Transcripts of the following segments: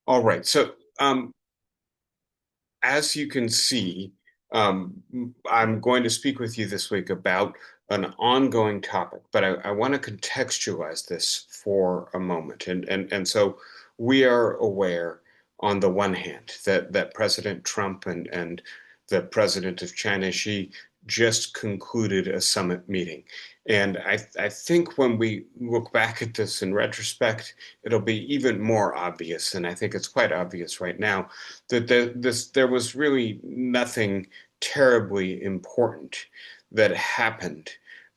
All right. As you can see, I'm going to speak with you this week about an ongoing topic, but I want to contextualize this for a moment. And so we are aware, on the one hand, that President Trump and the president of China, Xi, just concluded a summit meeting. And I think when we look back at this in retrospect, it'll be even more obvious, and I think it's quite obvious right now that there was really nothing terribly important that happened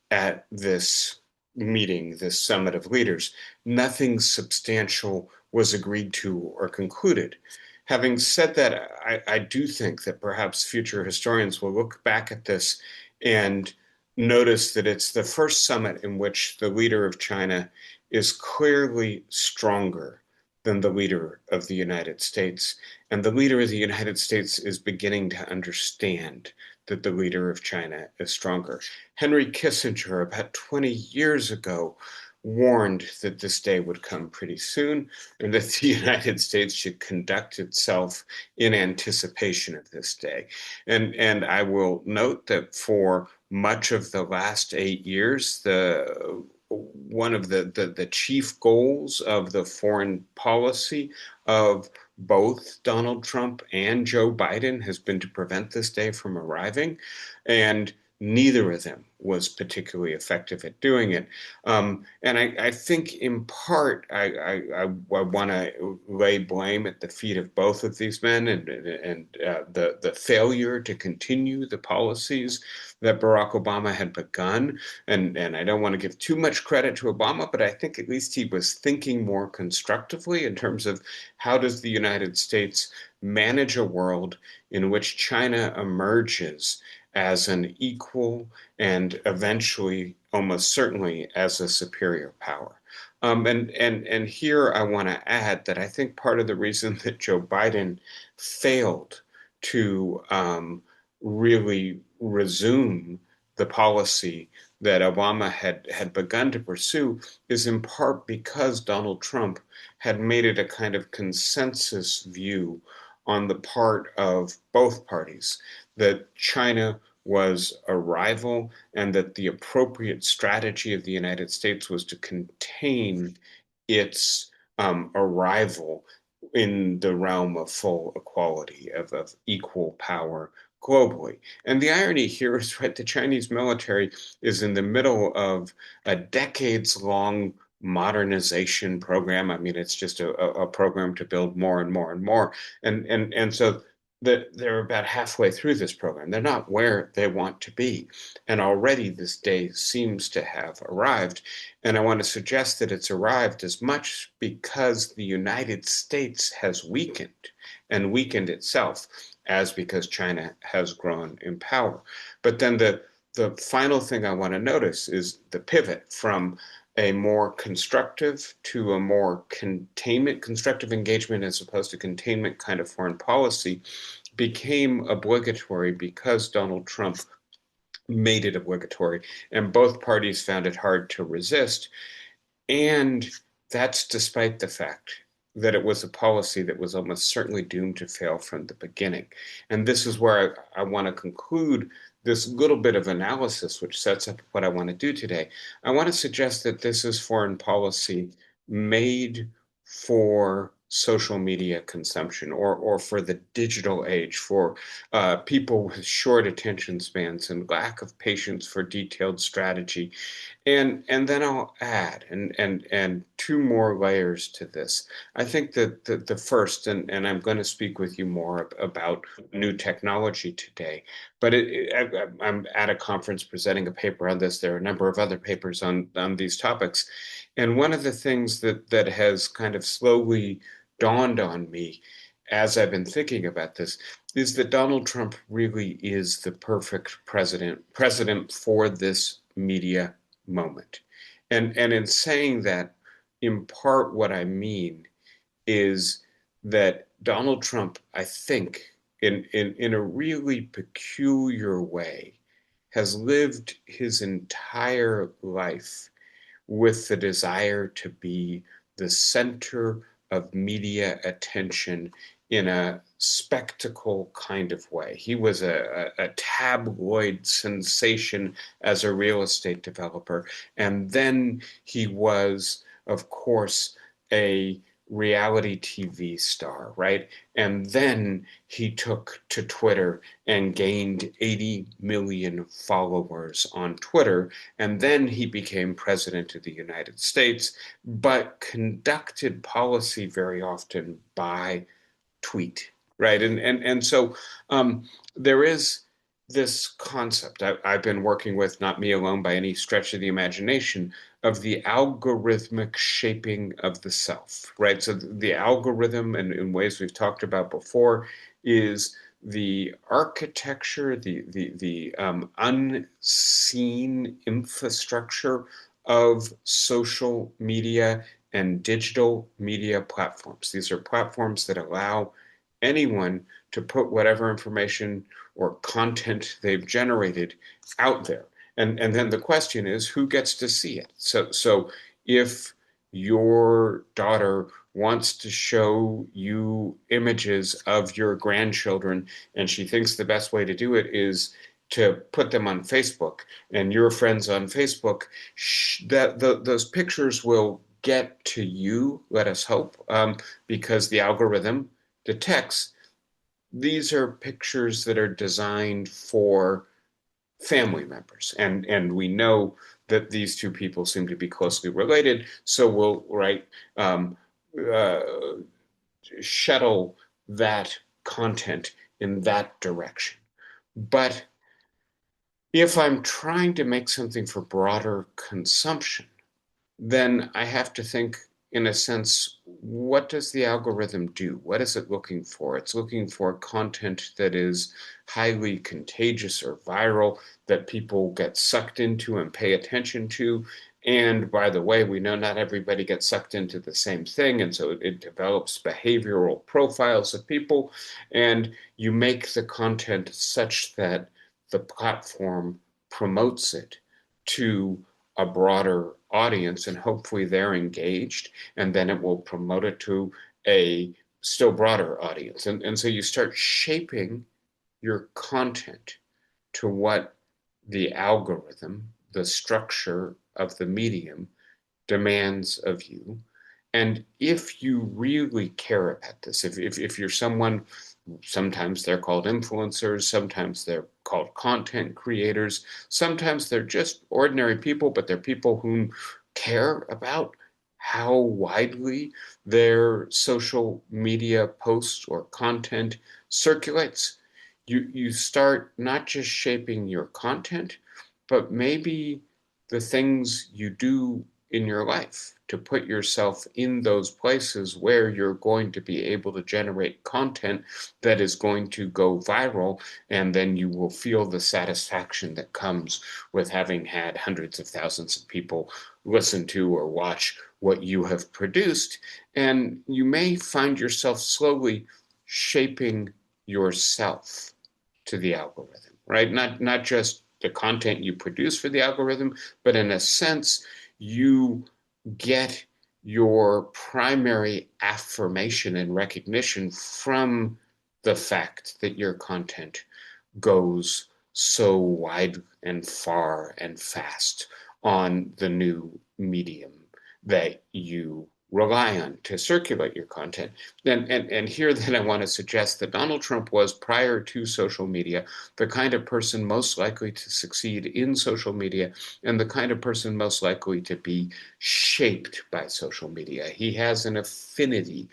at this meeting, this summit of leaders. Nothing substantial was agreed to or concluded. Having said that, I do think that perhaps future historians will look back at this and notice that it's the first summit in which the leader of China is clearly stronger than the leader of the United States. And the leader of the United States is beginning to understand that the leader of China is stronger. Henry Kissinger, about 20 years ago, warned that this day would come pretty soon and that the United States should conduct itself in anticipation of this day. And I will note that for much of the last 8 years, the one of the chief goals of the foreign policy of both Donald Trump and Joe Biden has been to prevent this day from arriving. And neither of them was particularly effective at doing it. And I think in part, I want to lay blame at the feet of both of these men and the failure to continue the policies that Barack Obama had begun. And I don't want to give too much credit to Obama, but I think at least he was thinking more constructively in terms of how does the United States manage a world in which China emerges as an equal and eventually, almost certainly, as a superior power. And here I want to add that I think part of the reason that Joe Biden failed to really resume the policy that Obama had begun to pursue is in part because Donald Trump had made it a kind of consensus view on the part of both parties that China was a rival and that the appropriate strategy of the United States was to contain its arrival in the realm of full equality, of equal power globally. And the irony here is, right, the Chinese military is in the middle of a decades-long modernization program. I mean, it's just a program to build more and more and more. And so they're about halfway through this program. They're not where they want to be. And already this day seems to have arrived. And I want to suggest that it's arrived as much because the United States has weakened and weakened itself as because China has grown in power. But then the final thing I want to notice is the pivot from a more constructive to a more containment, constructive engagement as opposed to containment kind of foreign policy became obligatory because Donald Trump made it obligatory, and both parties found it hard to resist. And that's despite the fact that it was a policy that was almost certainly doomed to fail from the beginning. And this is where I want to conclude this little bit of analysis, which sets up what I want to do today. I want to suggest that this is foreign policy made for social media consumption or for the digital age, for people with short attention spans and lack of patience for detailed strategy. And then I'll add and two more layers to this. I think that the first, and I'm going to speak with you more about new technology today, but I'm at a conference presenting a paper on this. There are a number of other papers on these topics. And one of the things that has kind of slowly dawned on me as I've been thinking about this is that Donald Trump really is the perfect president for this media moment. And in saying that, in part what I mean is that Donald Trump, I think, in a really peculiar way, has lived his entire life with the desire to be the center of media attention in a spectacle kind of way. He was a tabloid sensation as a real estate developer. And then he was, of course, a reality TV star, right? And then he took to Twitter and gained 80 million followers on Twitter. And then he became president of the United States, but conducted policy very often by tweet, right? And so there is this concept I've been working with, not me alone by any stretch of the imagination, of the algorithmic shaping of the self, right? So the algorithm, and in ways we've talked about before, is the architecture, the unseen infrastructure of social media and digital media platforms. These are platforms that allow anyone to put whatever information or content they've generated out there. And then the question is, who gets to see it? So if your daughter wants to show you images of your grandchildren and she thinks the best way to do it is to put them on Facebook and your friends on Facebook, those pictures will get to you, let us hope, because the algorithm detects these are pictures that are designed for family members. And we know that these two people seem to be closely related, so we'll uh, shuttle that content in that direction. But if I'm trying to make something for broader consumption, then I have to think, in a sense, what does the algorithm do? What is it looking for? It's looking for content that is highly contagious or viral, that people get sucked into and pay attention to. And by the way, we know not everybody gets sucked into the same thing. And so it develops behavioral profiles of people. And you make the content such that the platform promotes it to a broader audience, and hopefully they're engaged, and then it will promote it to a still broader audience. And so you start shaping your content to what the algorithm, the structure of the medium, demands of you. And if you really care about this, if you're someone, sometimes they're called influencers, sometimes they're called content creators, sometimes they're just ordinary people, but they're people who care about how widely their social media posts or content circulates. You start not just shaping your content, but maybe the things you do in your life to put yourself in those places where you're going to be able to generate content that is going to go viral, and then you will feel the satisfaction that comes with having had hundreds of thousands of people listen to or watch what you have produced. And you may find yourself slowly shaping yourself to the algorithm, right? Not just the content you produce for the algorithm, but in a sense, you get your primary affirmation and recognition from the fact that your content goes so wide and far and fast on the new medium that you rely on to circulate your content. And here then I want to suggest that Donald Trump was, prior to social media, the kind of person most likely to succeed in social media and the kind of person most likely to be shaped by social media. He has an affinity.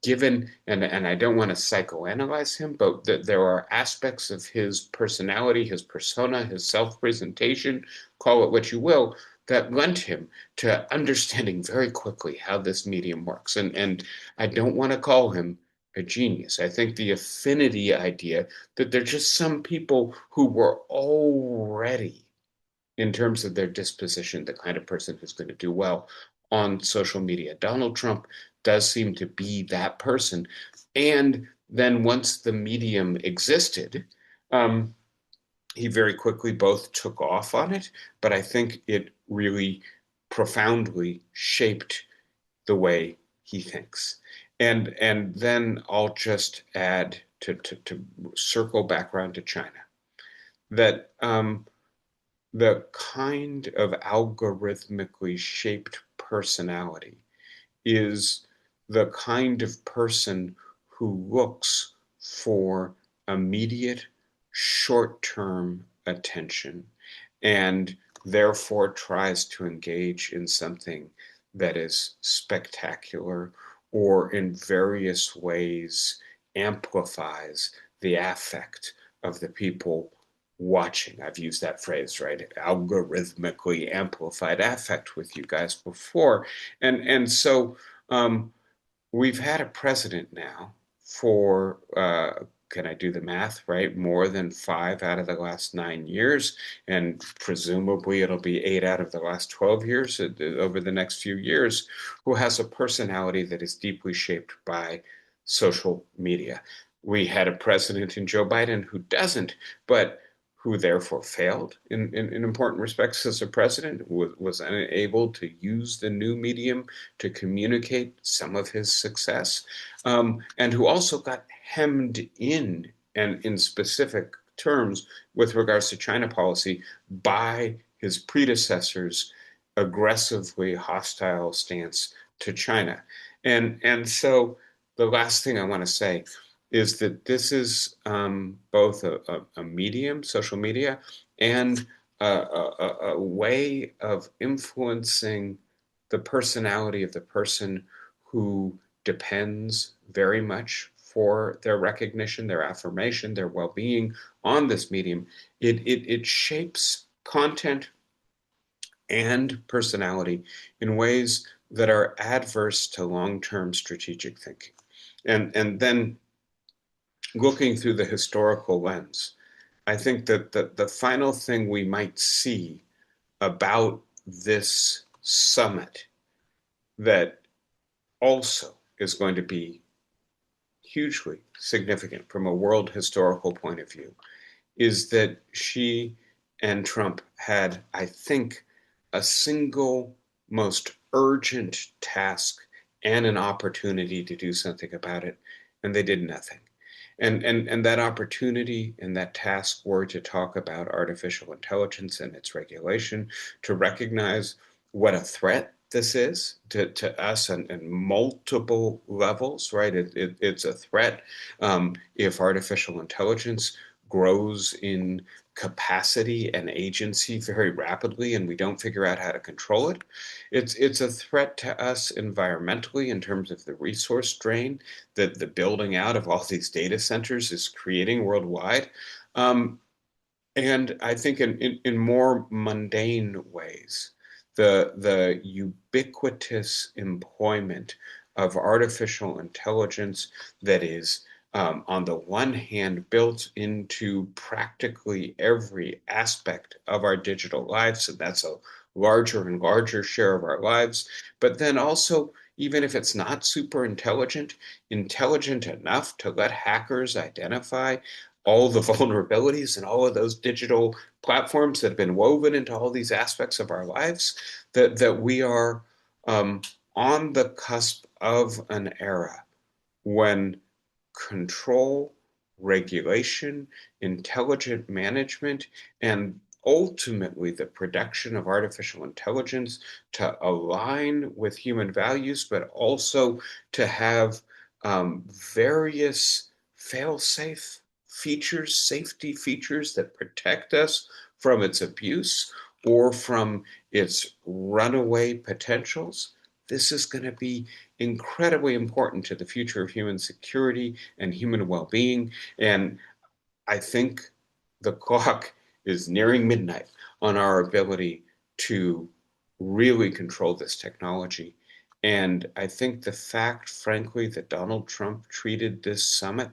Given, and I don't want to psychoanalyze him, but there are aspects of his personality, his persona, his self-presentation, call it what you will, that lent him to understanding very quickly how this medium works. And I don't want to call him a genius. I think the affinity idea that there's just some people who were already, in terms of their disposition, the kind of person who's going to do well on social media. Donald Trump does seem to be that person. And then once the medium existed, he very quickly both took off on it, but I think it really profoundly shaped the way he thinks. And then I'll just add to circle back around to China that the kind of algorithmically shaped personality is the kind of person who looks for immediate, short term attention and therefore tries to engage in something that is spectacular or in various ways amplifies the affect of the people watching. I've used that phrase, right? Algorithmically amplified affect with you guys before. And so um, we've had a president now for, can I do the math, right? More than 5 out of the last 9 years, and presumably it'll be 8 out of the last 12 years over the next few years, who has a personality that is deeply shaped by social media. We had a president in Joe Biden who doesn't, but who therefore failed in important respects as a president, was unable to use the new medium to communicate some of his success, and who also got hemmed in, and in specific terms with regards to China policy, by his predecessor's aggressively hostile stance to China. And so the last thing I want to say is that this is both a medium, social media, and a way of influencing the personality of the person who depends very much for their recognition, their affirmation, their well-being on this medium. It shapes content and personality in ways that are adverse to long-term strategic thinking. And then looking through the historical lens, I think that the final thing we might see about this summit that also is going to be hugely significant from a world historical point of view is that Xi and Trump had, I think, a single most urgent task and an opportunity to do something about it, and they did nothing. And that opportunity and that task were to talk about artificial intelligence and its regulation, to recognize what a threat this is to us on multiple levels, right? It's a threat if artificial intelligence grows in capacity and agency very rapidly and we don't figure out how to control it. It's a threat to us environmentally in terms of the resource drain that the building out of all these data centers is creating worldwide. Um, and I think in more mundane ways, the ubiquitous employment of artificial intelligence that is, on the one hand, built into practically every aspect of our digital lives, and that's a larger and larger share of our lives. But then also, even if it's not super intelligent, intelligent enough to let hackers identify all the vulnerabilities and all of those digital platforms that have been woven into all these aspects of our lives, that we are um, on the cusp of an era when control, regulation, intelligent management, and ultimately the production of artificial intelligence to align with human values, but also to have various fail-safe features, safety features that protect us from its abuse or from its runaway potentials. This is going to be incredibly important to the future of human security and human well-being. And I think the clock is nearing midnight on our ability to really control this technology. And I think the fact, frankly, that Donald Trump treated this summit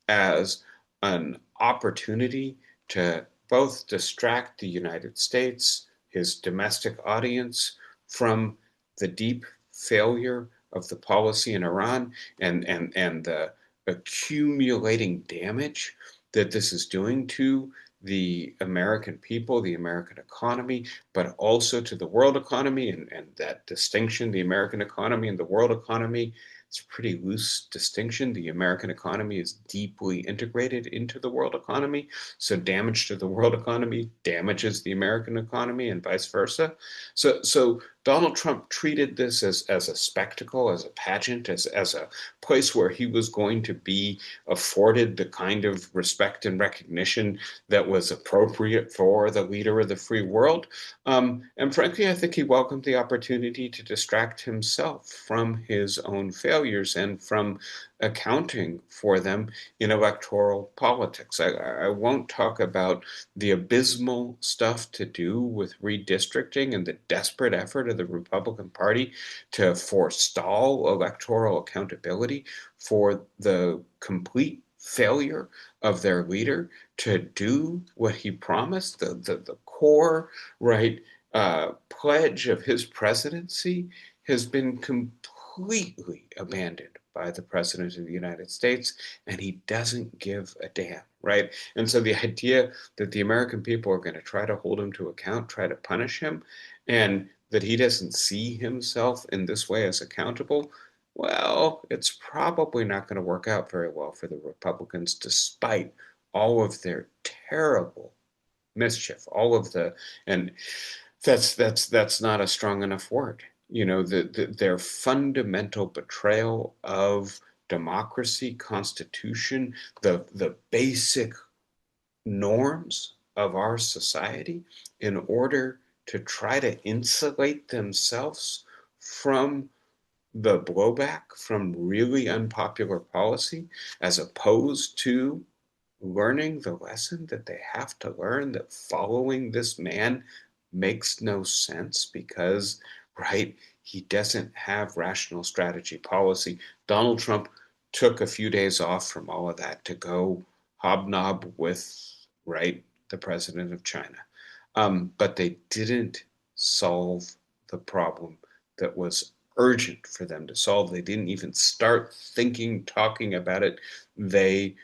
as an opportunity to both distract the United States, his domestic audience, from the deep failure of the policy in Iran and the accumulating damage that this is doing to the American people, the American economy, but also to the world economy. And that distinction, the American economy and the world economy, it's a pretty loose distinction. The American economy is deeply integrated into the world economy. So damage to the world economy damages the American economy and vice versa. So Donald Trump treated this as a spectacle, as a pageant, as a place where he was going to be afforded the kind of respect and recognition that was appropriate for the leader of the free world. And frankly, I think he welcomed the opportunity to distract himself from his own failures and from accounting for them in electoral politics. I won't talk about the abysmal stuff to do with redistricting and the desperate effort of the Republican Party to forestall electoral accountability for the complete failure of their leader to do what he promised, the core right pledge of his presidency has been completely abandoned by the president of the United States, and he doesn't give a damn, right? And so the idea that the American people are going to try to hold him to account, try to punish him, and that he doesn't see himself in this way as accountable, well, it's probably not going to work out very well for the Republicans, despite all of their terrible mischief, all of the, and that's not a strong enough word. Their fundamental betrayal of democracy, constitution, the basic norms of our society in order to try to insulate themselves from the blowback from really unpopular policy, as opposed to learning the lesson that they have to learn that following this man makes no sense because, right, he doesn't have rational strategy policy. Donald Trump took a few days off from all of that to go hobnob with, right, the president of China. But they didn't solve the problem that was urgent for them to solve. They didn't even start thinking, talking about it. They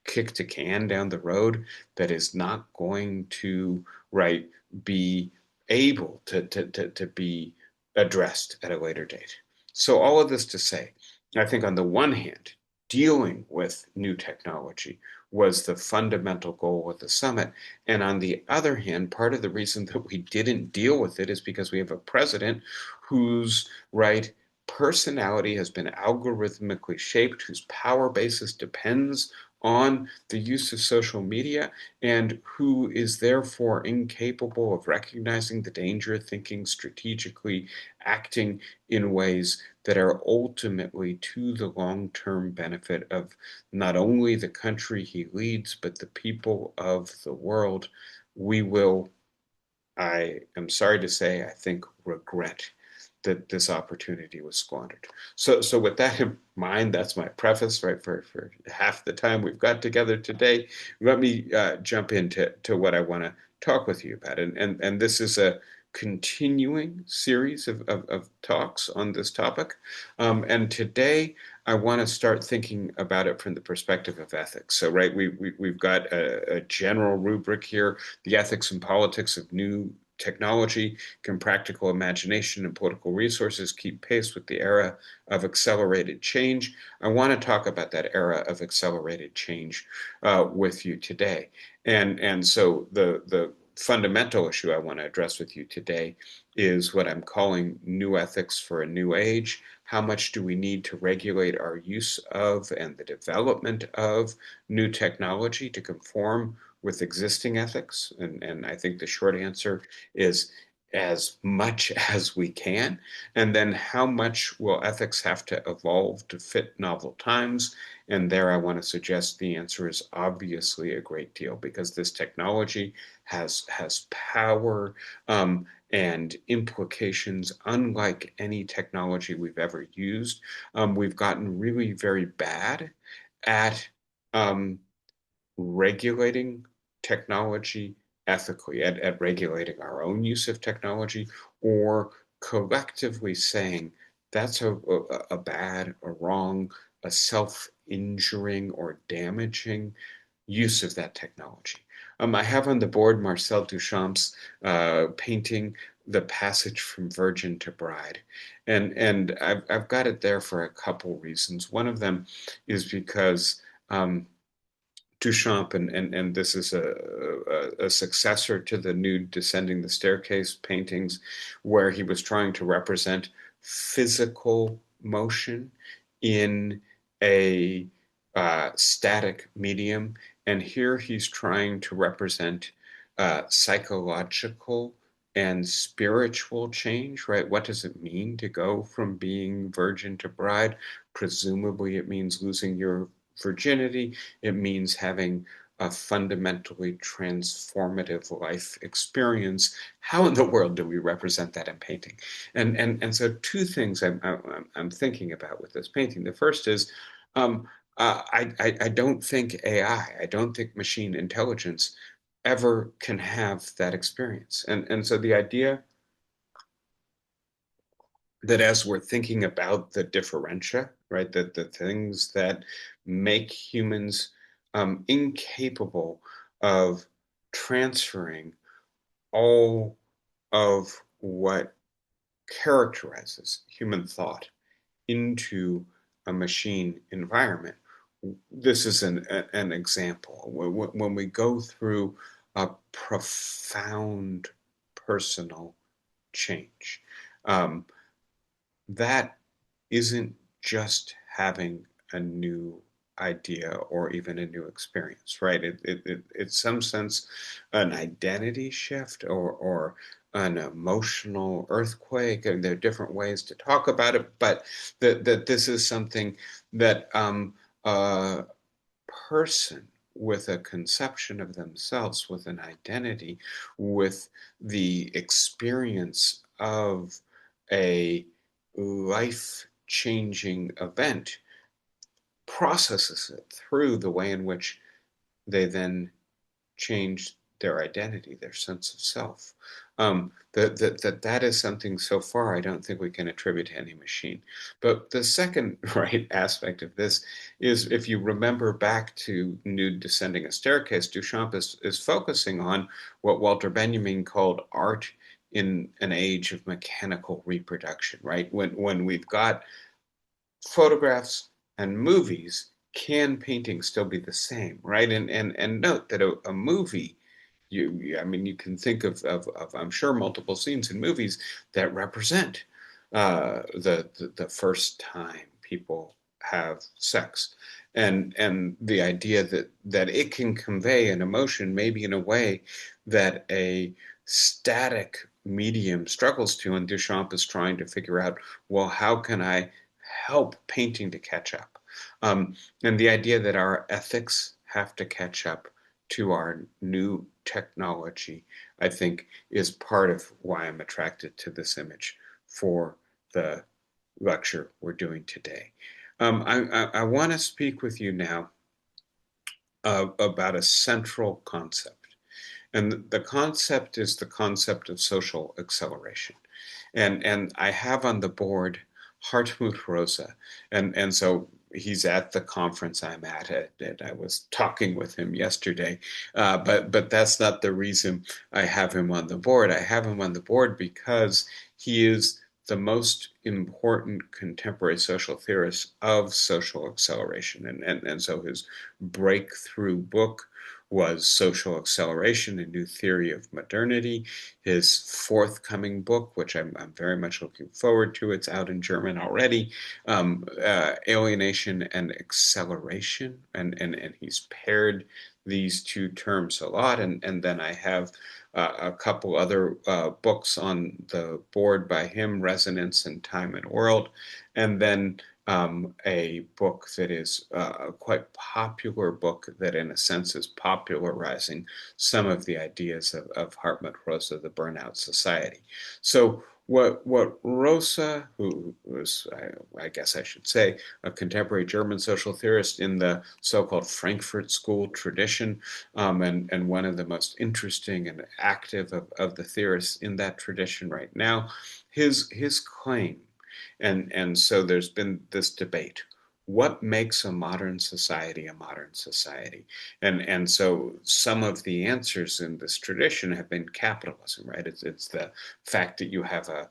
kicked a can down the road that is not going to, right, be able to be addressed at a later date. So all of this to say, I think on the one hand, dealing with new technology was the fundamental goal of the summit. And on the other hand, part of the reason that we didn't deal with it is because we have a president whose, right, personality has been algorithmically shaped, whose power basis depends on the use of social media, and who is therefore incapable of recognizing the danger, thinking strategically, acting in ways that are ultimately to the long term benefit of not only the country he leads, but the people of the world. We will, I am sorry to say, I think, regret that this opportunity was squandered. So with that in mind, that's my preface, right? For half the time we've got together today, let me jump into what I want to talk with you about, and this is a continuing series of talks on this topic, and today I want to start thinking about it from the perspective of ethics. So, right, we've got a general rubric here: the ethics and politics of new technology. Can practical imagination and political resources keep pace with the era of accelerated change? I want to talk about that era of accelerated change with you today. And so the fundamental issue I want to address with you today is what I'm calling new ethics for a new age. How much do we need to regulate our use of and the development of new technology to conform with existing ethics? And I think the short answer is as much as we can. And then how much will ethics have to evolve to fit novel times? And there I want to suggest the answer is obviously a great deal, because this technology has power and implications unlike any technology we've ever used. We've gotten really very bad at um, regulating technology ethically, at regulating our own use of technology, or collectively saying that's a bad, a wrong, a self injuring or damaging use of that technology. I have on the board Marcel Duchamp's painting The Passage from Virgin to Bride. And I've got it there for a couple reasons. One of them is because Duchamp, and this is a successor to the nude Descending the Staircase paintings, where he was trying to represent physical motion in a static medium. And here he's trying to represent psychological and spiritual change, right? What does it mean to go from being virgin to bride? Presumably, it means losing your virginity. It means having a fundamentally transformative life experience. How in the world do we represent that in painting? And so two things I'm thinking about with this painting. The first is um, I don't think AI, I don't think machine intelligence ever can have that experience. And so the idea that as we're thinking about the differentia, right, that the things that make humans incapable of transferring all of what characterizes human thought into a machine environment. This is an example. When we go through a profound personal change, um, that isn't just having a new idea or even a new experience, right? It's some sense an identity shift or an emotional earthquake. And there are different ways to talk about it, but that this is something that a person with a conception of themselves, with an identity, with the experience of a life changing event, processes it through the way in which they then change their identity, their sense of self. That is something so far I don't think we can attribute to any machine. But the second right aspect of this is if you remember back to Nude Descending a Staircase, Duchamp is focusing on what Walter Benjamin called art in an age of mechanical reproduction, right? When we've got photographs and movies, can painting still be the same, right? And note that a movie, I mean, you can think of I'm sure multiple scenes in movies that represent the first time people have sex, and the idea that it can convey an emotion maybe in a way that a static medium struggles to, and Duchamp is trying to figure out, well, how can I help painting to catch up? And the idea that our ethics have to catch up to our new technology, I think, is part of why I'm attracted to this image for the lecture we're doing today. I want to speak with you now about a central concept. And the concept is the concept of social acceleration. And I have on the board Hartmut Rosa. And so he's at the conference I'm at, and I was talking with him yesterday. But that's not the reason I have him on the board. I have him on the board because he is the most important contemporary social theorist of social acceleration. And so his breakthrough book was Social Acceleration, a New Theory of Modernity. His forthcoming book, which I'm very much looking forward to, it's out in German already, Alienation and Acceleration. And he's paired these two terms a lot. And then I have a couple other books on the board by him, Resonance and Time and World. And then a book that is a quite popular book that, in a sense, is popularizing some of the ideas of Hartmut Rosa, The Burnout Society. So what Rosa, who was, I guess I should say, a contemporary German social theorist in the so-called Frankfurt School tradition, and one of the most interesting and active of the theorists in that tradition right now, his claim, and so there's been this debate. what makes a modern society a modern society? And so some of the answers in this tradition have been capitalism, right? It's the fact that you have a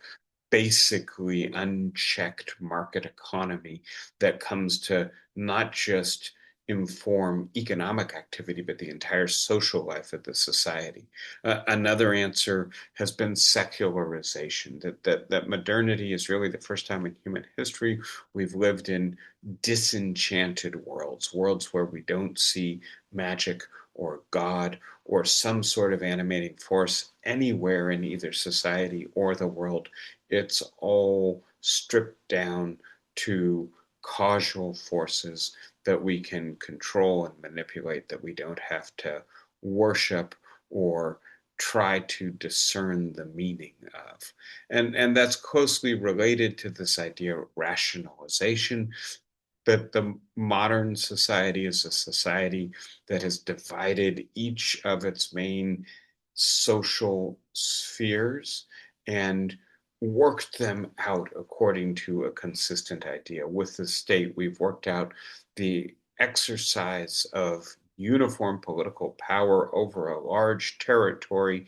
basically unchecked market economy that comes to not just inform economic activity, but the entire social life of the society. Another answer has been secularization, that modernity is really the first time in human history we've lived in disenchanted worlds, worlds where we don't see magic or God or some sort of animating force anywhere in either society or the world. It's all stripped down to causal forces that we can control and manipulate, that we don't have to worship or try to discern the meaning of. And that's closely related to this idea of rationalization, that the modern society is a society that has divided each of its main social spheres and worked them out according to a consistent idea. With the state, we've worked out the exercise of uniform political power over a large territory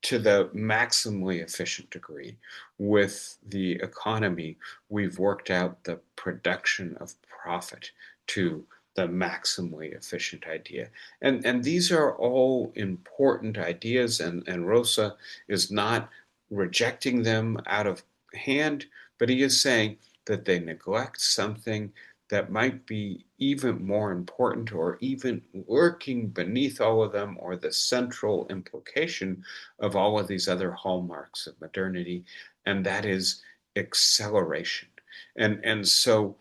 to the maximally efficient degree. With the economy, we've worked out the production of profit to the maximally efficient idea. And these are all important ideas, and Rosa is not rejecting them out of hand, but he is saying that they neglect something that might be even more important, or even lurking beneath all of them, or the central implication of all of these other hallmarks of modernity, and that is acceleration. And so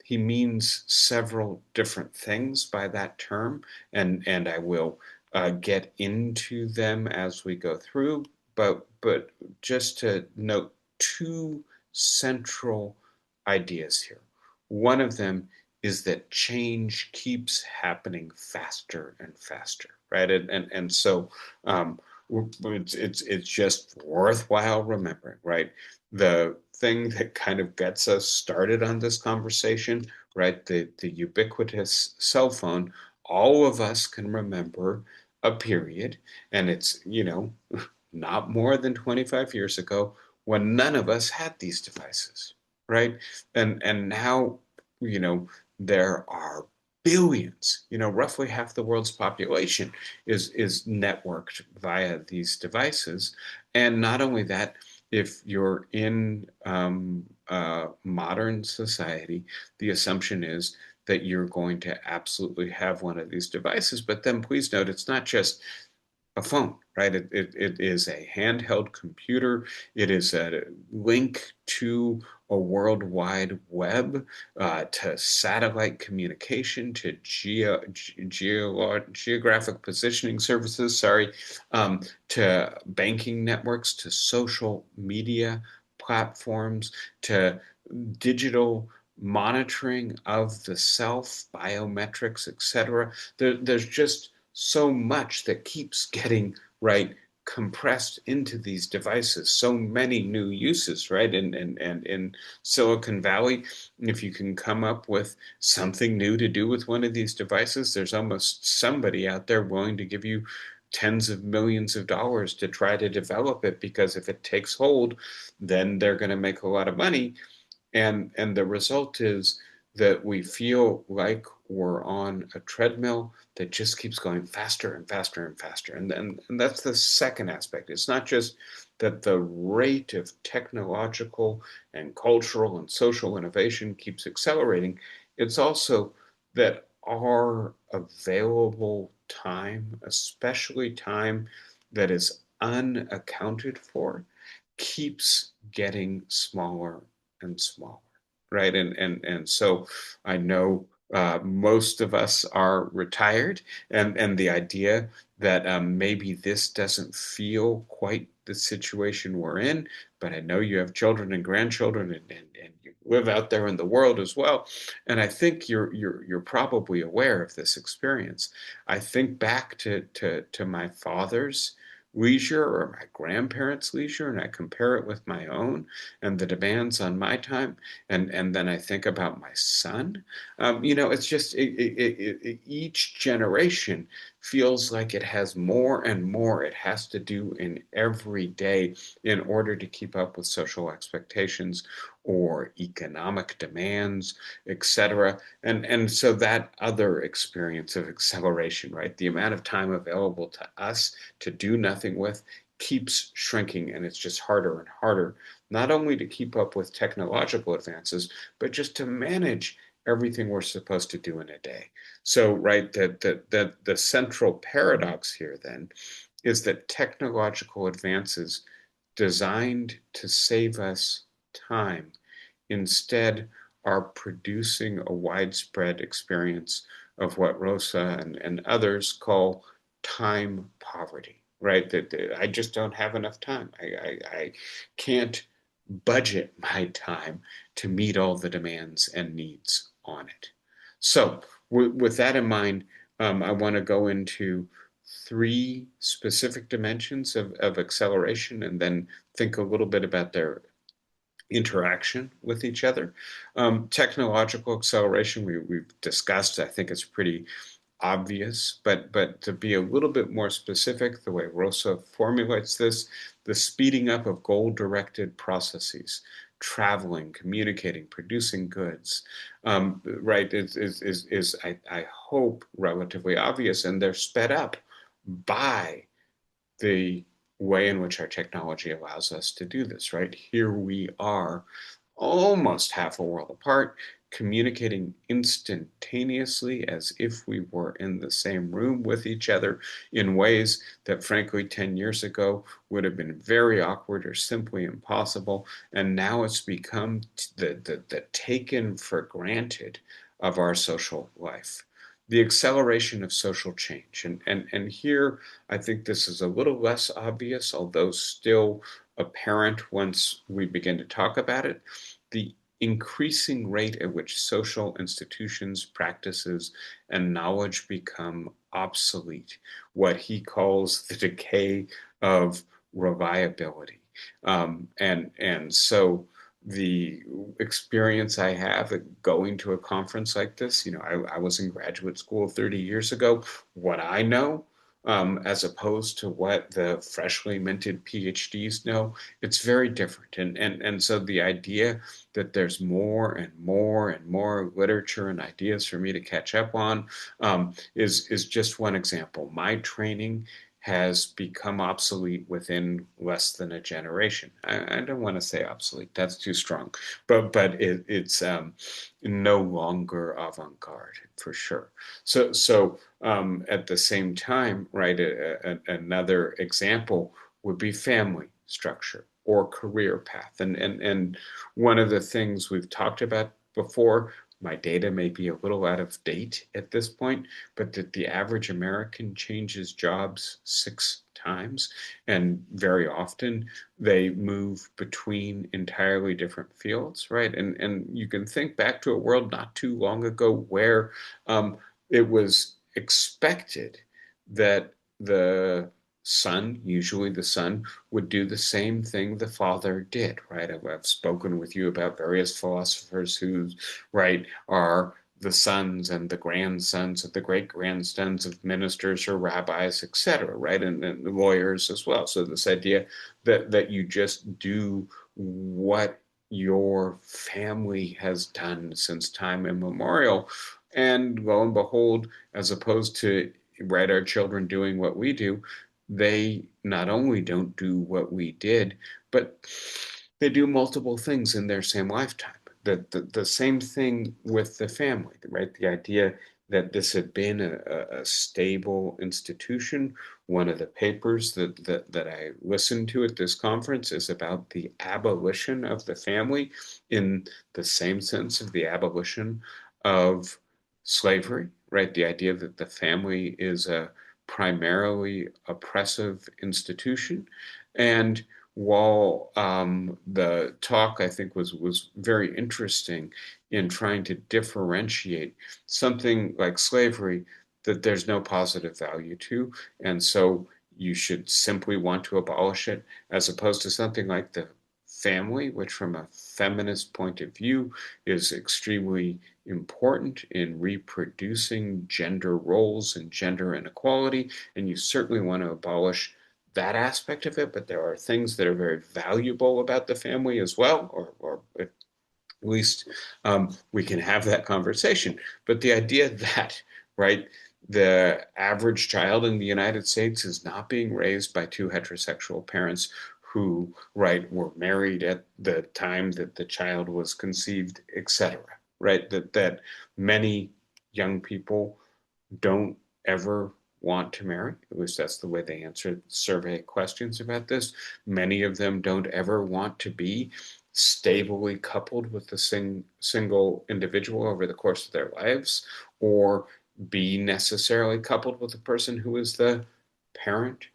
he means several different things by that term, and I will get into them as we go through. But just to note two central ideas here. One of them is that change keeps happening faster and faster, right? And so it's just worthwhile remembering, right? The thing that kind of gets us started on this conversation, right? The ubiquitous cell phone. All of us can remember a period, and it's, not more than 25 years ago, when none of us had these devices, right? And now, you know, there are billions, roughly half the world's population is networked via these devices. And not only that, if you're in modern society, the assumption is that you're going to absolutely have one of these devices. But then please note, it's not just a phone, right? It is a handheld computer. It is a link to a world wide web, to satellite communication, to geographic positioning services, sorry, to banking networks, to social media platforms, to digital monitoring of the self, biometrics, etc. There's just so much that keeps getting right compressed into these devices, so many new uses, right? And in Silicon Valley, if you can come up with something new to do with one of these devices, there's almost somebody out there willing to give you tens of millions of dollars to try to develop it, because if it takes hold, then they're going to make a lot of money. And the result is that we feel like we're on a treadmill that just keeps going faster and faster and faster. And that's the second aspect. It's not just that the rate of technological and cultural and social innovation keeps accelerating, it's also that our available time, especially time that is unaccounted for, keeps getting smaller and smaller, right? And so I know most of us are retired, and the idea that maybe this doesn't feel quite the situation we're in, but I know you have children and grandchildren, and you live out there in the world as well, and I think you're probably aware of this experience. I think back to my father's leisure or my grandparents' leisure, and I compare it with my own and the demands on my time, and then I think about my son. It's just each generation feels like it has more and more it has to do in every day in order to keep up with social expectations or economic demands, etc. And so that other experience of acceleration, right? The amount of time available to us to do nothing with keeps shrinking, and it's just harder and harder, not only to keep up with technological advances, but just to manage everything we're supposed to do in a day. So, right, the central paradox here then is that technological advances designed to save us time instead are producing a widespread experience of what Rosa and others call time poverty, right? That I just don't have enough time. I can't budget my time to meet all the demands and needs on it. So, with that in mind, I want to go into three specific dimensions of acceleration and then think a little bit about their interaction with each other. Technological acceleration, we've discussed, I think it's pretty obvious, but to be a little bit more specific, the way Rosa formulates this, the speeding up of goal-directed processes, traveling, communicating, producing goods, right, is I hope, relatively obvious, and they're sped up by the way in which our technology allows us to do this, right? Here we are, almost half a world apart, communicating instantaneously as if we were in the same room with each other in ways that, frankly, 10 years ago would have been very awkward or simply impossible. And now it's become the taken for granted of our social life. The acceleration of social change. And here, I think this is a little less obvious, although still apparent once we begin to talk about it. The increasing rate at which social institutions, practices, and knowledge become obsolete, what he calls the decay of reliability. And so the experience I have at going to a conference like this, I was in graduate school 30 years ago. What I know, as opposed to what the freshly minted PhDs know, it's very different. And so the idea that there's more and more and more literature and ideas for me to catch up on is just one example. My training has become obsolete within less than a generation. I don't want to say obsolete; that's too strong, but it's no longer avant-garde for sure. So at the same time, right? Another example would be family structure or career path, and one of the things we've talked about before. My data may be a little out of date at this point, but that the average American changes jobs 6 times, and very often they move between entirely different fields, right? And you can think back to a world not too long ago where it was expected that the son, usually the son, would do the same thing the father did, right? I've spoken with you about various philosophers who, right, are the sons and the grandsons of the great grandsons of ministers or rabbis, etc., right, and lawyers as well. So this idea that you just do what your family has done since time immemorial, and lo and behold, as opposed to right our children doing what we do, they not only don't do what we did, but they do multiple things in their same lifetime. The same thing with the family, right? The idea that this had been a stable institution. One of the papers that I listened to at this conference is about the abolition of the family in the same sense of the abolition of slavery, right? The idea that the family is a primarily oppressive institution. And while the talk I think was very interesting in trying to differentiate something like slavery that there's no positive value to, and so you should simply want to abolish it, as opposed to something like the family, which from a feminist point of view is extremely important in reproducing gender roles and gender inequality. And you certainly want to abolish that aspect of it, but there are things that are very valuable about the family as well, or at least we can have that conversation. But the idea that, right, the average child in the United States is not being raised by two heterosexual parents who, right, were married at the time that the child was conceived, etc. Right, that many young people don't ever want to marry. At least that's the way they answer survey questions about this. Many of them don't ever want to be stably coupled with a single individual over the course of their lives, or be necessarily coupled with a person who is the parent,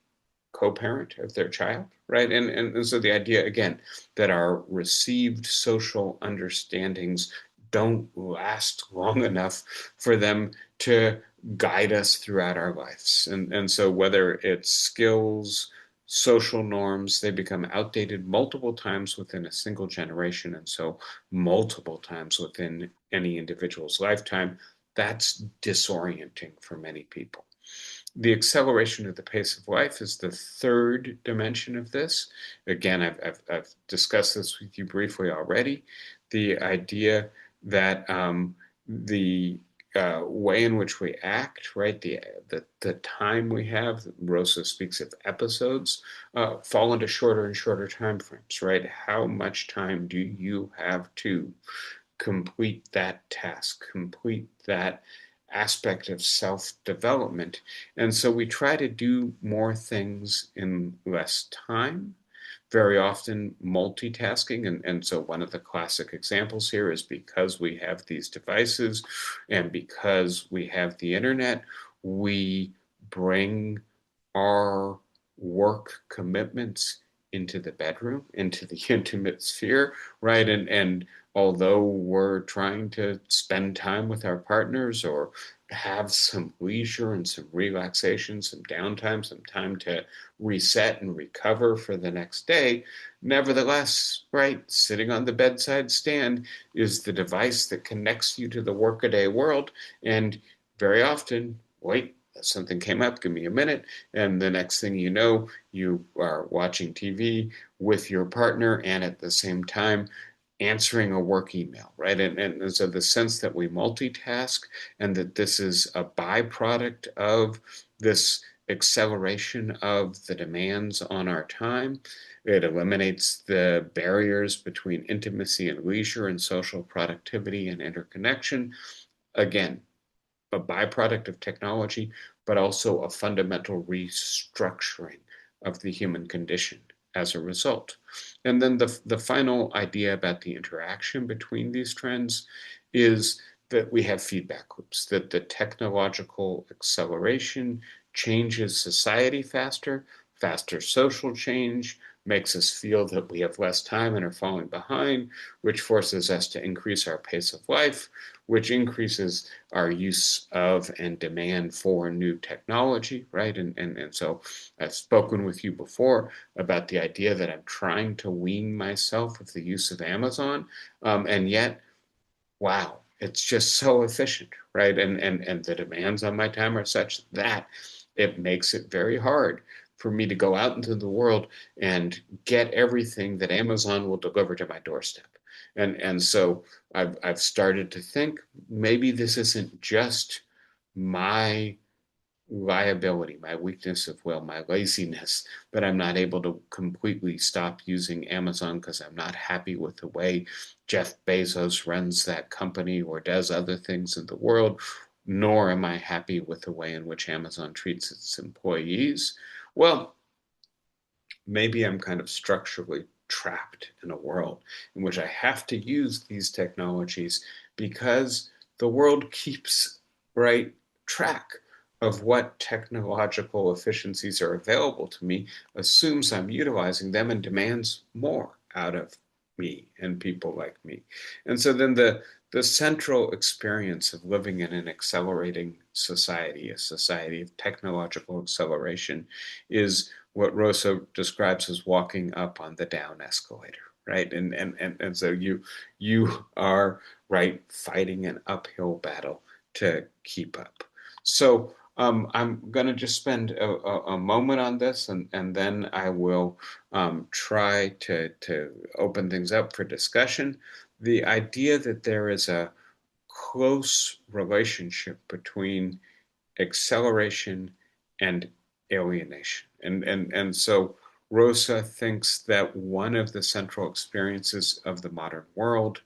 co-parent of their child, right? And so the idea again that our received social understandings don't last long enough for them to guide us throughout our lives. And so whether it's skills, social norms, they become outdated multiple times within a single generation, and so multiple times within any individual's lifetime. That's disorienting for many people. The acceleration of the pace of life is the third dimension of this. Again, I've discussed this with you briefly already. The idea that the way in which we act, right, the time we have, Rosa speaks of episodes, fall into shorter and shorter time frames, right? How much time do you have to complete that task, complete that aspect of self-development? And so we try to do more things in less time, very often multitasking. And so one of the classic examples here is because we have these devices and because we have the internet, we bring our work commitments into the bedroom, into the intimate sphere, right? And although we're trying to spend time with our partners or have some leisure and some relaxation, some downtime, some time to reset and recover for the next day, nevertheless, right, sitting on the bedside stand is the device that connects you to the workaday world. And very often, wait, something came up, give me a minute. And the next thing you know, you are watching TV with your partner and at the same time answering a work email, right? And so the sense that we multitask and that this is a byproduct of this acceleration of the demands on our time. It eliminates the barriers between intimacy and leisure and social productivity and interconnection. Again, a byproduct of technology, but also a fundamental restructuring of the human condition as a result. And then the final idea about the interaction between these trends is that we have feedback loops, that the technological acceleration changes society faster, faster social change makes us feel that we have less time and are falling behind, which forces us to increase our pace of life, which increases our use of and demand for new technology, right? And so I've spoken with you before about the idea that I'm trying to wean myself of the use of Amazon, and yet, wow, it's just so efficient, right? And the demands on my time are such that it makes it very hard for me to go out into the world and get everything that Amazon will deliver to my doorstep. And so I've started to think maybe this isn't just my liability, my weakness of will, my laziness, that I'm not able to completely stop using Amazon because I'm not happy with the way Jeff Bezos runs that company or does other things in the world, nor am I happy with the way in which Amazon treats its employees. Well, maybe I'm kind of structurally trapped in a world in which I have to use these technologies because the world keeps right track of what technological efficiencies are available to me, assumes I'm utilizing them, and demands more out of me and people like me. And so then the central experience of living in an accelerating society, a society of technological acceleration, is what Rosa describes as walking up on the down escalator, right? And so you are right fighting an uphill battle to keep up. So I'm going to just spend a moment on this, and then I will try to open things up for discussion. The idea that there is a close relationship between acceleration and alienation. And so Rosa thinks that one of the central experiences of the modern world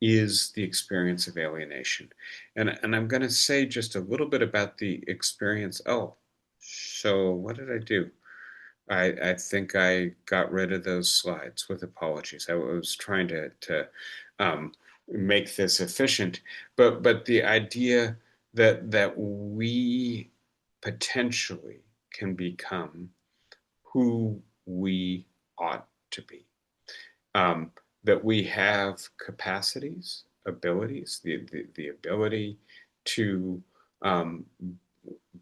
is the experience of alienation. And I'm going to say just a little bit about the experience. Oh, so what did I do? I think I got rid of those slides with apologies. I was trying to um, make this efficient, but the idea that we potentially can become who we ought to be, um, that we have capacities, abilities, the ability to um,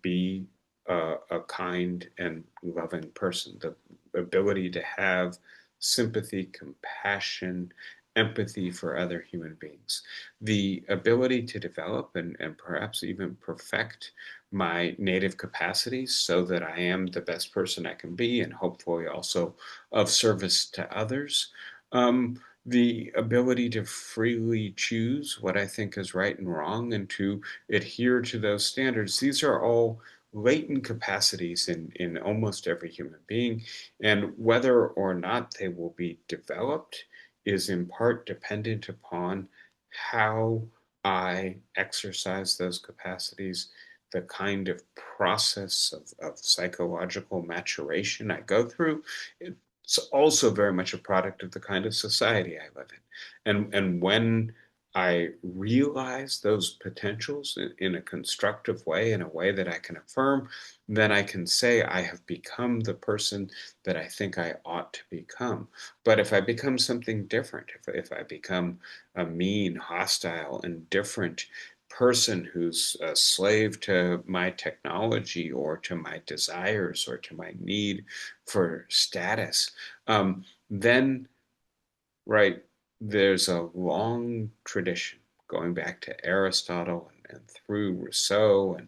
be a kind and loving person, the ability to have sympathy, compassion, empathy for other human beings, the ability to develop and perhaps even perfect my native capacities so that I am the best person I can be and hopefully also of service to others. The ability to freely choose what I think is right and wrong and to adhere to those standards. These are all latent capacities in almost every human being, and whether or not they will be developed is in part dependent upon how I exercise those capacities, the kind of process of psychological maturation I go through. It's also very much a product of the kind of society I live in. And when I realize those potentials in a constructive way, in a way that I can affirm, then I can say I have become the person that I think I ought to become. But if I become something different, if I become a mean, hostile, indifferent person who's a slave to my technology or to my desires or to my need for status, then right, there's a long tradition going back to Aristotle and through Rousseau and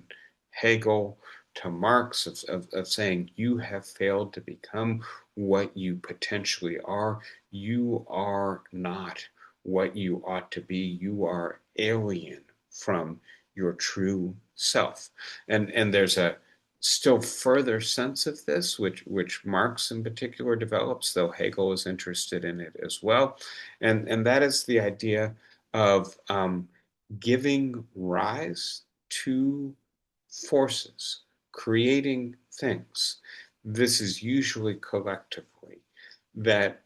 Hegel to Marx of saying you have failed to become what you potentially are. You are not what you ought to be. You are alien from your true self. And there's a still further sense of this, which Marx in particular develops, though Hegel is interested in it as well, and that is the idea of giving rise to forces, creating things. This is usually collectively that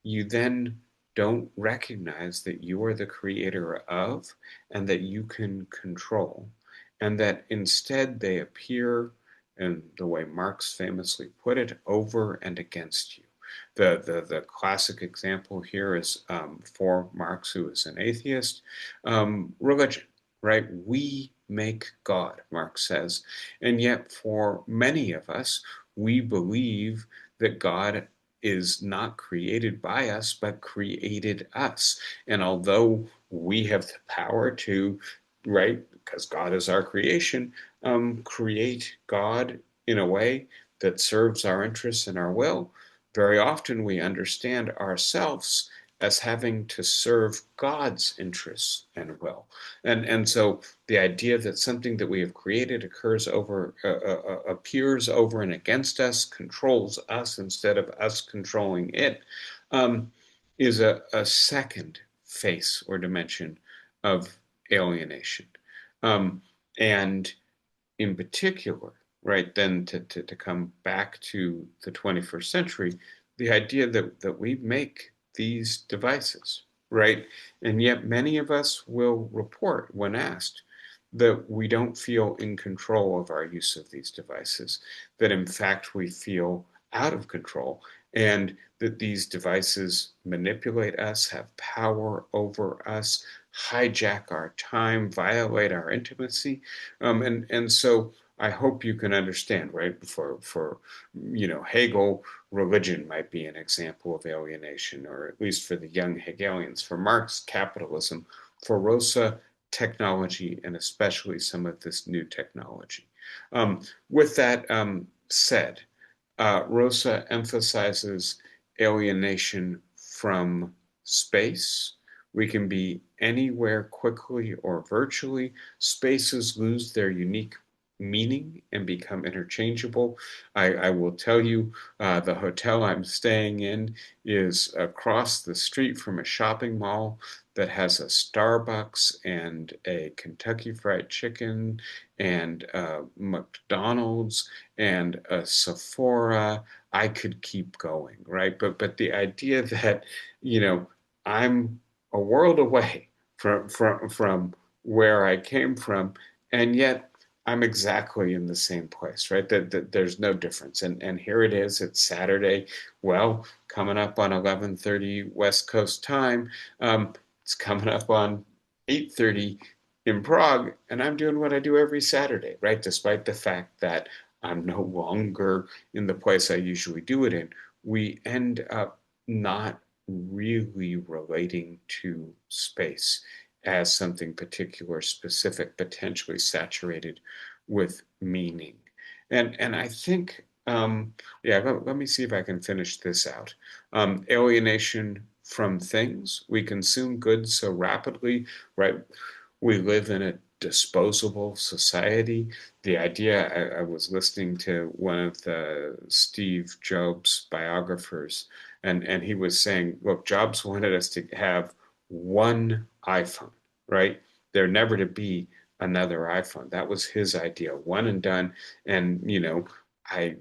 you then don't recognize that you are the creator of and that you can control, and that instead they appear, in the way Marx famously put it, over and against you. The classic example here is for Marx, who is an atheist, religion, right? We make God, Marx says. And yet, for many of us, we believe that God is not created by us, but created us. And although we have the power to, right, because God is our creation, create God in a way that serves our interests and our will, very often we understand ourselves as having to serve God's interests and will. And so the idea that something that we have created appears over and against us, controls us instead of us controlling it, um, is a second face or dimension of alienation. Um, and in particular, right, then to come back to the 21st century, the idea that we make these devices, right? And yet many of us will report when asked that we don't feel in control of our use of these devices, that in fact we feel out of control. and that these devices manipulate us, have power over us, hijack our time, violate our intimacy. And so I hope you can understand, right? For Hegel, religion might be an example of alienation, or at least for the young Hegelians. For Marx, capitalism. For Rosa, technology, and especially some of this new technology. With that said, Rosa emphasizes alienation from space. We can be anywhere quickly or virtually. Spaces lose their unique meaning and become interchangeable. I will tell you, the hotel I'm staying in is across the street from a shopping mall that has a Starbucks and a Kentucky Fried Chicken and McDonald's and a Sephora. I could keep going, right? But the idea that, you know, I'm a world away from where I came from, and yet I'm exactly in the same place, right? That there's no difference. And here it is, it's Saturday. Well, coming up on 11:30 West Coast time. It's coming up on 8:30 in Prague, and I'm doing what I do every Saturday, right? Despite the fact that I'm no longer in the place I usually do it in, we end up not really relating to space as something particular, specific, potentially saturated with meaning. And I think, yeah, let me see if I can finish this out. Alienation from things. We consume goods so rapidly, right? We live in a disposable society. The idea, I was listening to one of the Steve Jobs biographers, and he was saying, look, Jobs wanted us to have one iPhone, right? There never to be another iPhone. That was his idea, one and done. And, I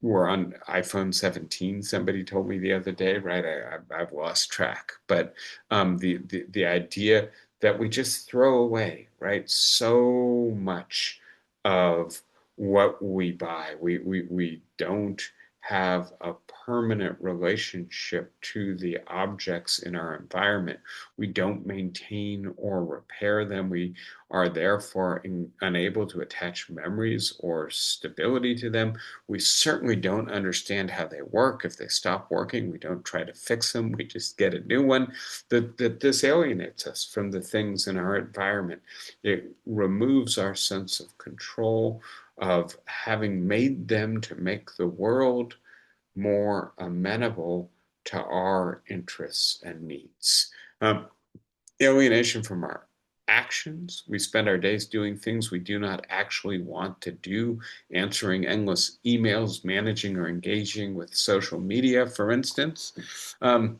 we're on iPhone 17, somebody told me the other day, right? I've lost track. But the idea that we just throw away, right? So much of what we buy. We don't have a permanent relationship to the objects in our environment. We don't maintain or repair them. We are therefore unable to attach memories or stability to them. We certainly don't understand how they work. If they stop working, we don't try to fix them. We just get a new one. That this alienates us from the things in our environment. It removes our sense of control, of having made them to make the world more amenable to our interests and needs. Um, Alienation from our actions. We spend our days doing things we do not actually want to do, answering endless emails, managing or engaging with social media, for instance. Um,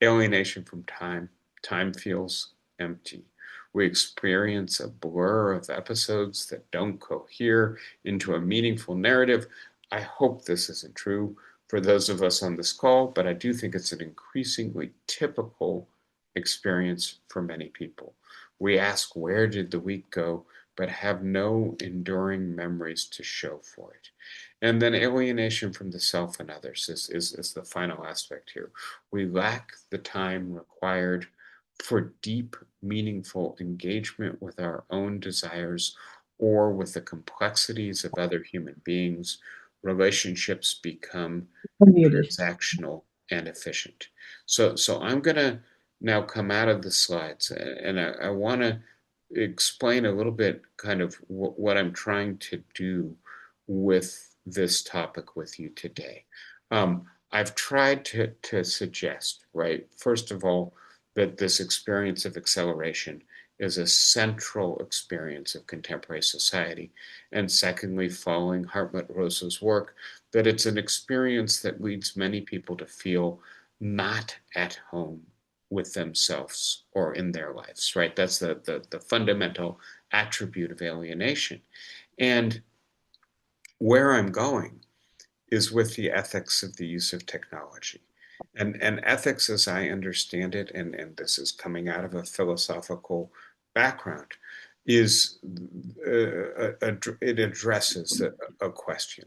Alienation from time. Time feels empty. We experience a blur of episodes that don't cohere into a meaningful narrative. I hope this isn't true for those of us on this call, but I do think it's an increasingly typical experience for many people. We ask, where did the week go, but have no enduring memories to show for it. And then alienation from the self and others is the final aspect here. We lack the time required for deep, meaningful engagement with our own desires or with the complexities of other human beings. Relationships become Unmuted. transactional and efficient. So I'm going to now come out of the slides, and I want to explain a little bit kind of what I'm trying to do with this topic with you today. I've tried to suggest, right, first of all, that this experience of acceleration is a central experience of contemporary society. And secondly, following Hartmut Rosa's work, that it's an experience that leads many people to feel not at home with themselves or in their lives, right? That's the fundamental attribute of alienation. And where I'm going is with the ethics of the use of technology. And ethics, as I understand it, and this is coming out of a philosophical background, is it addresses a question.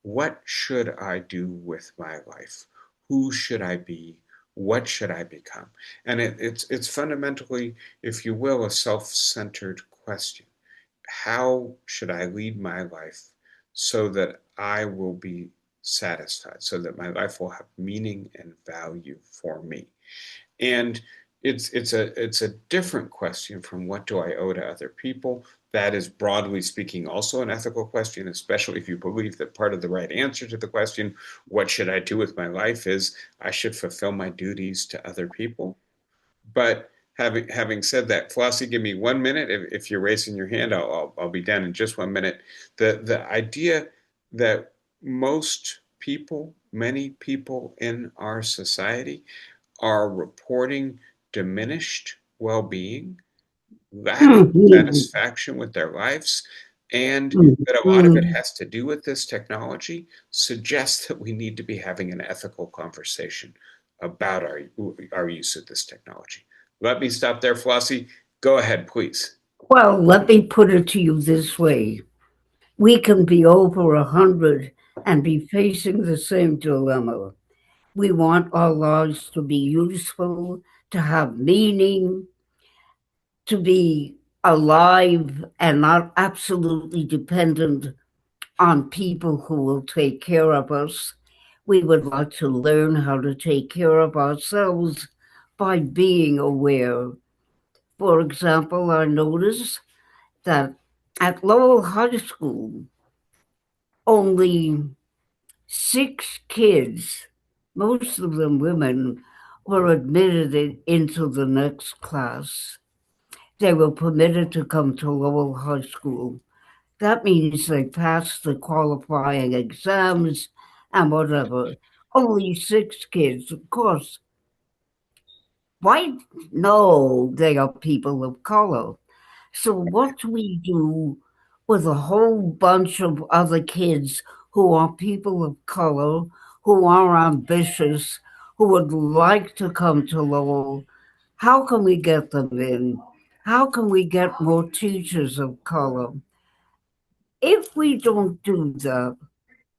What should I do with my life? who should I be? What should I become? And it's fundamentally, if you will, a self-centered question. How should I lead my life so that I will be satisfied, so that my life will have meaning and value for me? And it's a different question from what do I owe to other people. That is broadly speaking also an ethical question, especially if you believe that part of the right answer to the question, what should I do with my life, is I should fulfill my duties to other people. But having said that, Flossie, give me 1 minute. If you're raising your hand, I'll be done in just 1 minute. The idea that many people in our society are reporting diminished well-being, lack of Mhm. satisfaction with their lives, and that a lot of it Mhm. has to do with this technology, suggests that we need to be having an ethical conversation about our use of this technology. Let me stop there, Flossie. Go ahead, please. Well, let me put it to you this way. We can be over 100 and be facing the same dilemma. We want our lives to be useful, to have meaning, to be alive and not absolutely dependent on people who will take care of us. We would like to learn how to take care of ourselves by being aware. For example, I notice that at Lowell High School, only 6 kids, most of them women, were admitted into the next class. They were permitted to come to Lowell High School. That means they passed the qualifying exams and whatever. Only 6 kids, of course. White? No, they are people of color. So what do we do with a whole bunch of other kids who are people of color, who are ambitious, who would like to come to Lowell? How can we get them in? How can we get more teachers of color? If we don't do that,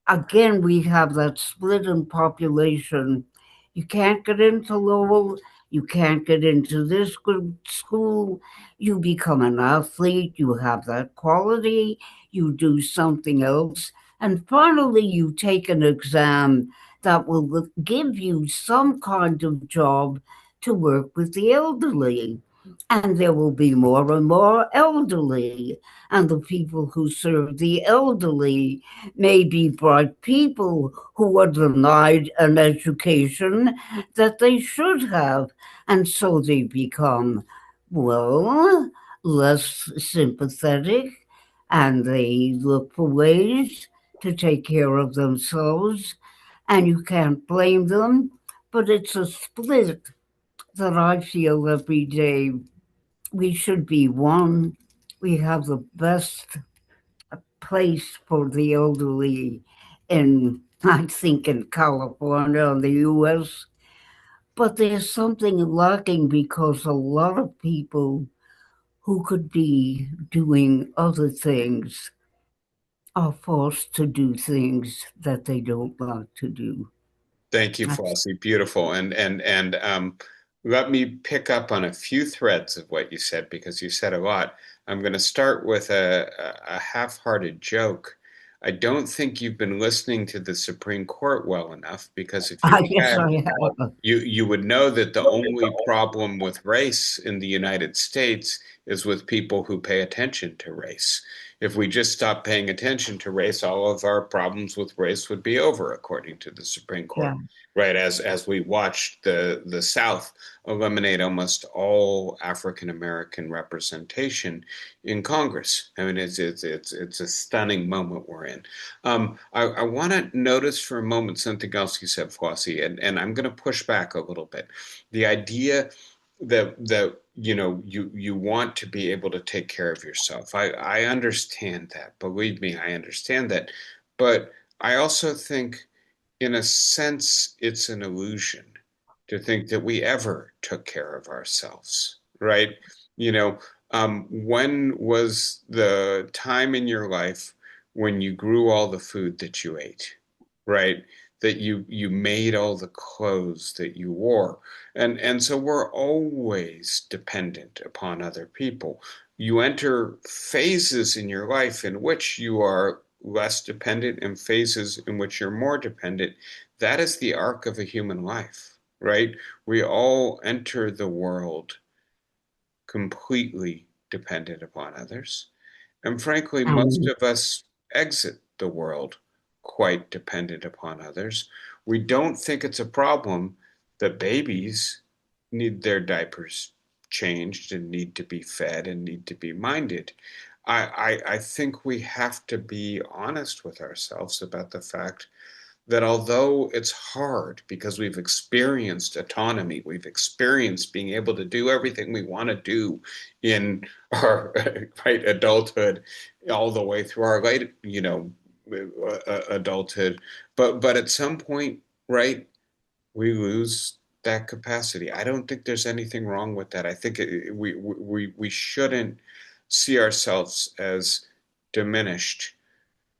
again, we have that split in population. You can't get into Lowell. You can't get into this good school. You become an athlete. You have that quality. You do something else. And finally, you take an exam that will give you some kind of job to work with the elderly. And there will be more and more elderly. And the people who serve the elderly may be bright people who were denied an education that they should have. And so they become, well, less sympathetic and they look for ways to take care of themselves. And you can't blame them, but it's a split that I feel every day. We should be one. We have the best place for the elderly in, I think, in California and the US. But there's something lacking because a lot of people who could be doing other things are forced to do things that they don't like to do. Thank you, That's, Flossie. Beautiful. Let me pick up on a few threads of what you said because you said a lot. I'm going to start with a half-hearted joke. I don't think you've been listening to the Supreme Court well enough because if you I guess had, I have. you would know that the only problem with race in the United States is with people who pay attention to race. If we just stopped paying attention to race, all of our problems with race would be over, according to the Supreme Court. Yeah, Right, as we watched the South eliminate almost all African American representation in Congress. I mean, it's a stunning moment we're in. I want to notice for a moment something else you said, Flossie, and I'm going to push back a little bit. The idea that you want to be able to take care of yourself. I understand that. Believe me, I understand that. But I also think, in a sense, it's an illusion to think that we ever took care of ourselves, right? You know, when was the time in your life when you grew all the food that you ate, right? that you made all the clothes that you wore. And so we're always dependent upon other people. You enter phases in your life in which you are less dependent and phases in which you're more dependent. That is the arc of a human life, right? We all enter the world completely dependent upon others. And frankly, most Um, of us exit the world quite dependent upon others. We don't think it's a problem that babies need their diapers changed and need to be fed and need to be minded. I think we have to be honest with ourselves about the fact that although it's hard because we've experienced autonomy, we've experienced being able to do everything we want to do in our right adulthood, all the way through our late, adulthood, but at some point, right, we lose that capacity. I don't think there's anything wrong with that. I think we shouldn't see ourselves as diminished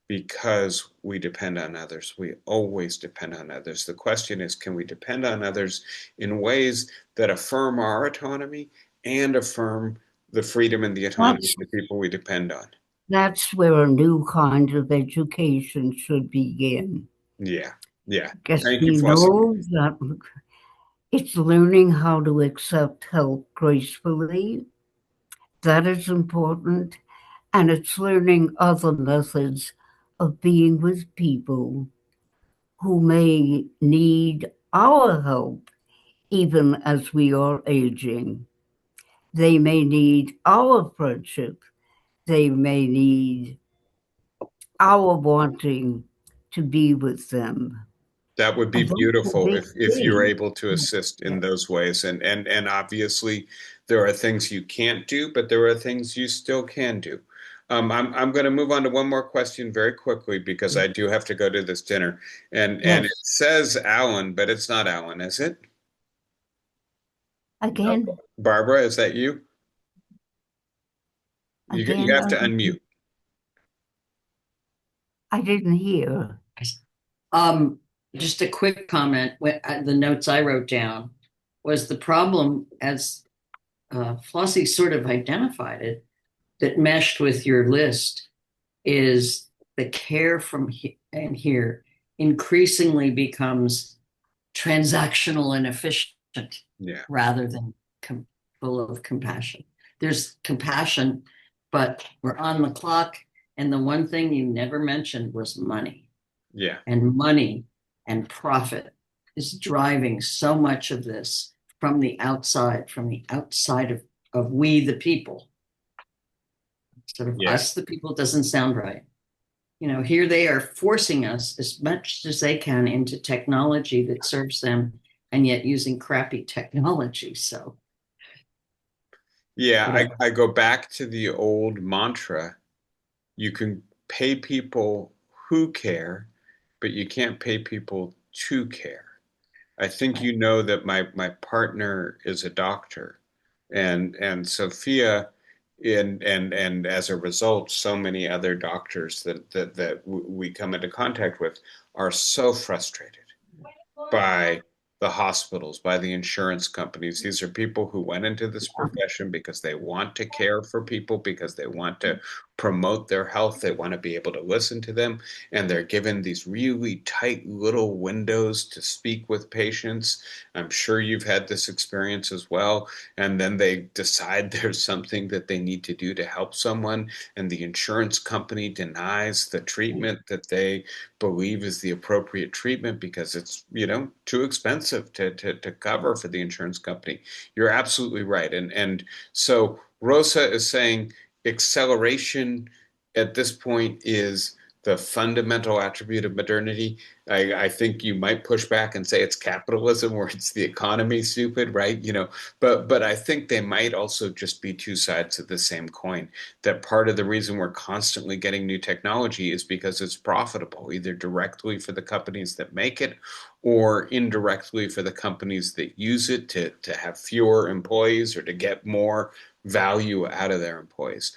because we depend on others. We always depend on others. The question is, can we depend on others in ways that affirm our autonomy and affirm the freedom and the autonomy that's of the people we depend on? that's where a new kind of education should begin. Yeah, yeah. Because Thank you, we Flossie. know that it's learning how to accept help gracefully. That is important. And it's learning other methods of being with people who may need our help even as we are aging. They may need our friendship. They may need our wanting to be with them. That would be And that's a beautiful big if you're thing. able to assist in Yeah. those ways. And obviously there are things you can't do, but there are things you still can do. I'm going to move on to one more question very quickly because I do have to go to this dinner. And it Yes. says Alan, but it's not Alan, is it? No. Again, Barbara, is that you? You again, have to unmute. I didn't hear. Um, just a quick comment. The notes I wrote down was the problem, as Flossie sort of identified it, that meshed with your list is the care from and here increasingly becomes transactional and efficient Yeah, rather than full of compassion. There's compassion, but we're on the clock. And the one thing you never mentioned was money, yeah, and money and profit is driving so much of this from the outside of we the people. Sort of yeah. us the people doesn't sound right. Here they are forcing us as much as they can into technology that serves them and yet using crappy technology. So Yeah, whatever. I go back to the old mantra. You can pay people who care, but you can't pay people to care. I think Right. you know that my partner is a doctor, and Sophia, and as a result, so many other doctors that we come into contact with are so frustrated by the hospitals, by the insurance companies. These are people who went into this profession because they want to care for people, because they want to promote their health, they want to be able to listen to them, and they're given these really tight little windows to speak with patients. I'm sure you've had this experience as well. And then they decide there's something that they need to do to help someone, and the insurance company denies the treatment that they believe is the appropriate treatment because it's, too expensive to cover for the insurance company. You're absolutely right. And so Rosa is saying acceleration at this point is the fundamental attribute of modernity. I think you might push back and say it's capitalism or it's the economy, stupid, right? But I think they might also just be two sides of the same coin. That part of the reason we're constantly getting new technology is because it's profitable, either directly for the companies that make it or indirectly for the companies that use it to have fewer employees or to get more value out of their employees.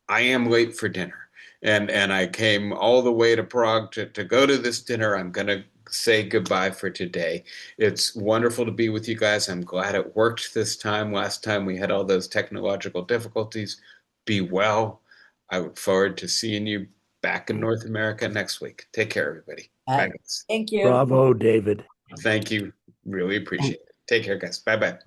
I am late for dinner. And I came all the way to Prague to go to this dinner. I'm going to say goodbye for today. It's wonderful to be with you guys. I'm glad it worked this time. Last time we had all those technological difficulties. Be well. I look forward to seeing you back in North America next week. Take care, everybody. Bye, guys. Thank you. Bravo, David. Thank you. Really appreciate it. Take care, guys. Bye bye.